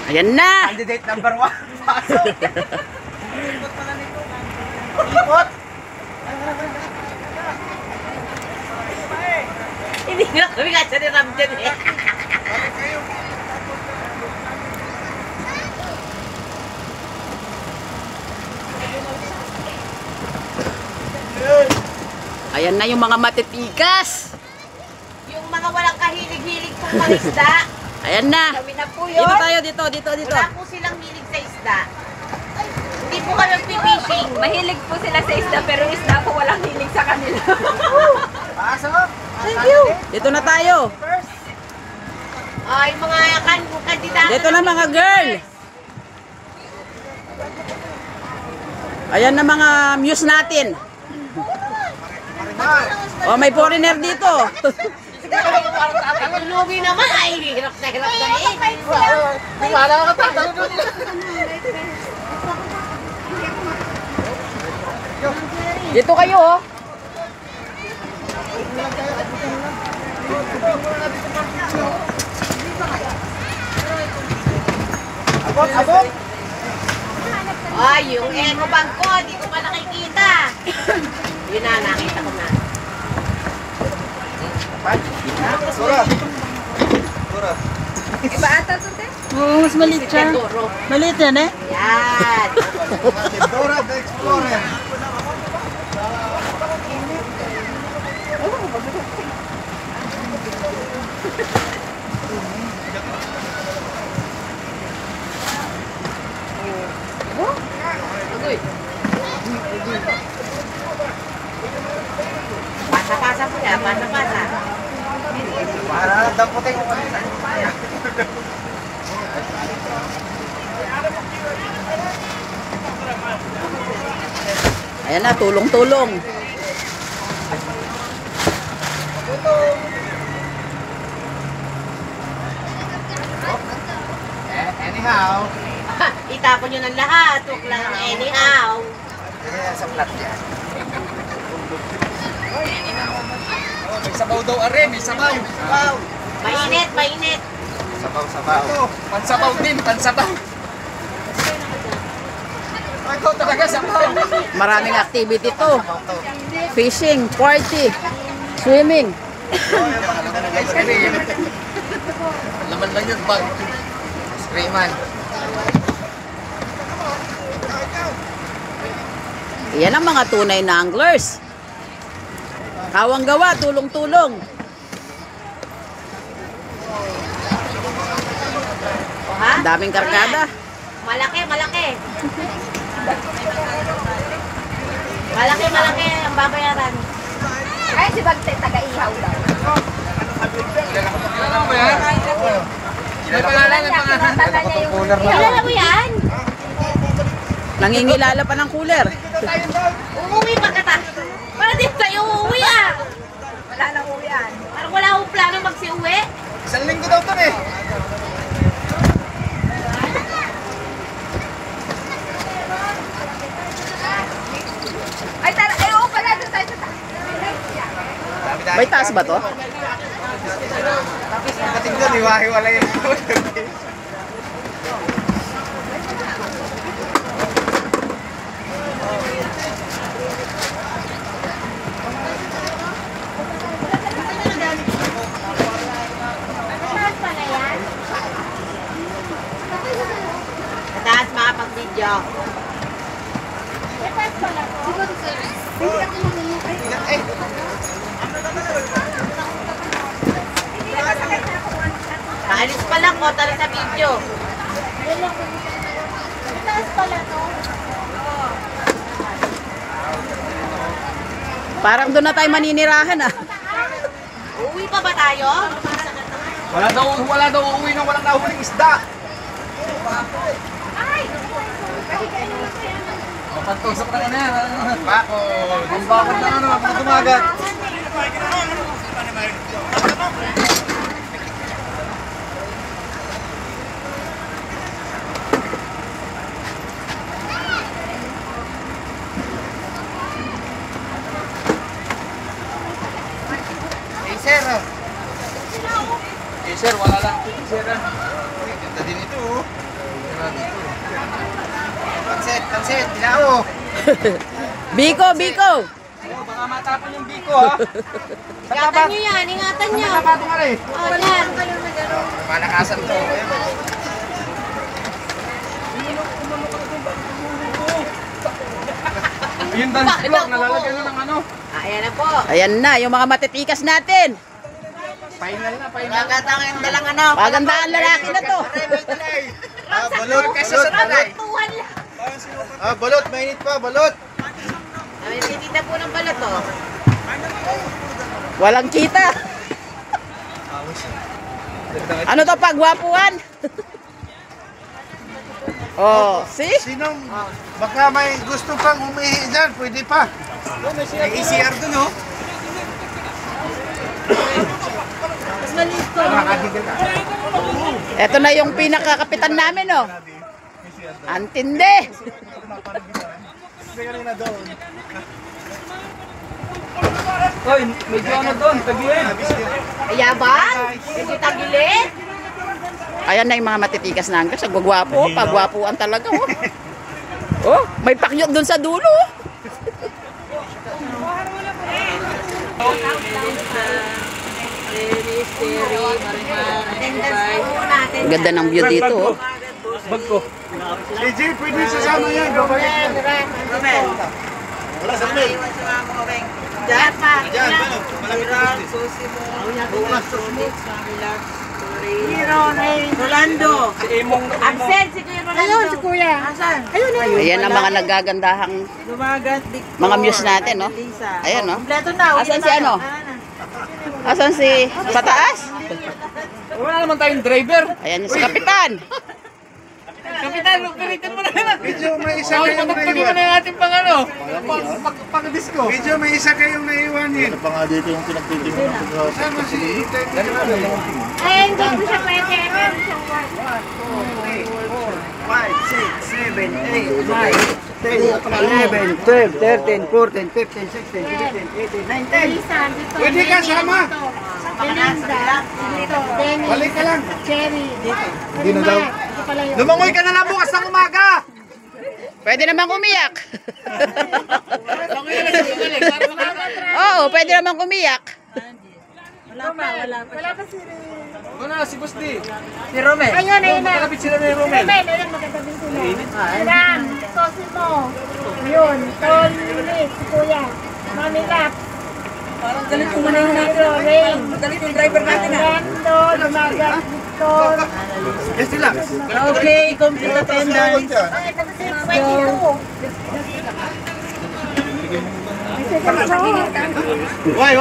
Ayan na. Candidate number 1. Pasok. Ikot pala nito. Ikot. Hindi nga kami kasi ni Ramjan eh. Ayan na yung mga matitikas. Yung mga walang kahilig-hilig pong mangisda. Ayan na. Kami na po yun. Dito tayo, dito. Wala po silang hilig sa isda. Hindi po kami fishing. Mahilig po sila sa isda pero isda po walang hilig sa kanila. Pasok. Thank you. Dito na tayo. Ay, mga kandidato. Dito na mga girl. Ayan na mga muse natin. Oh, may foreigner dito. Ang lugi naman ay hirap na eh. Wala ka tatalo doon. Dito kayo, oh. Abot. Ay, yung eco bag ko, di ko pa nakikita. Yun na, nakita ko na. Sura. Iba ata to, te? Oo, mas maliit siya. Doro. Maliit yan, eh. Yan. Dora the Explorer. Pasa-pasa po yan, pasa-pasa. Para damputin ko kanina. Ayan na, tulong-tulong. Anyhow. Itapon nyo ng lahat. Huwag lang ang anyhow. Yan sa plat yan. May sabaw daw are, may sabaw. Wow. Mainit, mainit. Sabaw. Ito, pansabaw din, pansabaw. Ito talaga sabaw. Maraming activity to. Fishing, party, swimming. Ice cream. Laman lang yun, bag. Ice cream man. Yan ang mga tunay na anglers. Kawang gawa, tulong-tulong. O ha? Daming kargada. Malaki, malaki. Malaki ang babayaran. Ay, si Bagte, taga-ihaw daw. Ano mo yan? May pangalan, may pangalan. Tanda niya yung Kilala mo yan? Nangingilala pa ng cooler. Uuwi pagkatapos. Para di tayo uuwi ah. Wala nang uwian. Parang wala akong plano magsiuwi. Isang linggo daw ito eh. Ay, tara, ay, oo pala, doon tayo sa taas. May taas ba to? Pagdating doon, hiwa-hiwala yun. Mataas makapag-video. Maalis pa lang ko, tara sa video. Parang doon na tayo maninirahan, ah. Uuwi pa ba tayo? Wala daw uuwi nang walang nahuling isda. Pagtusok na yan. Bako. Ang bakit na ano, mga tumagat. Sir. Sir, wala lang. Sir. Ganda din ito. Pansit, dinao. Biko, Biko. Baka matapon yung biko, ha? Ingatan nyo yan, ingatan nyo. Tapato nga rin. Oh, yan. Malakasan to. Yung dance block, nalalagyan na ng ano. Ayan na po. Ayan na, yung mga matitikas natin. Final na, final. Magkatangin dalang ano. Pagandaan lalaki na to. Balot, kaysa sa nanay. Tuhan lang. Balot, mainit pa, balot. May titita po ng balat, oh. Walang kita. Ano to, pagwapuan? Oh, see? Sinong, baka may gusto pang umihi dyan, pwede pa. May ECR dun, oh. Mas maliit ko. Ito na yung pinakakapitan namin, oh. Antinde. Hoy, medyo ano doon, tagilid. Ayabang? Medyo tagilid? Ayan na yung mga matitikas na hanggang. Sagwagwapo, pagwapuan talaga, oh. Oh, may pakyot dun sa dulo, oh. Ang ganda ng view dito, oh. Bag ko. AJ, pwede sasama yan. Gawin. Wala sa mail. Diyan pa. Diyan, ano? Malapit Rolando. Si Emong. Absent si Kuya Rolando. Ayun, si Kuya. Asan? Ayan ang mga nagagandahang mga muse natin, no? Ayan, no? Kompleto na. Asan si ano? Asan si sa taas? Wala naman tayong driver. Ayan yung si Kapitan. Kapitan, operator mo na yan. Medyo may isa kayong naiwan. na natin pang ano, pang-disco. Medyo may isa kayong naiwanin. Ano pa nga dito yung pinagtitingin ng pagkakas? Sama si Ay, hindi ko siya pwede. Meron siyang 5, 6, 7, 8, 9, 10, 11, 12, 13, 14, 15, 16, 17, 18, 19, 20. Lisan, dito. Pwede ka sama. Dito. Dennis. Balik ka lang. Cherry. Dito. Hindi na daw. Ito pala yun. Lumangoy ka na lang bukas ng umaga. Pwede namang umiyak. Oo, pwede namang umiyak. Wala pa si Wala, si Boss D. Ayun, ayun na. Malapit sila ni Romel. Romel, ayun, maganda din sila. Ayan, Sosimo. Ayun, Tolly, si Kuya. Mami Lap. Parang galit yung Rain. Galit yung driver natin, Orlando, Lumagat, Victor. Yes, sila. Okay, complete attendance. Ay, ito si 22. Why?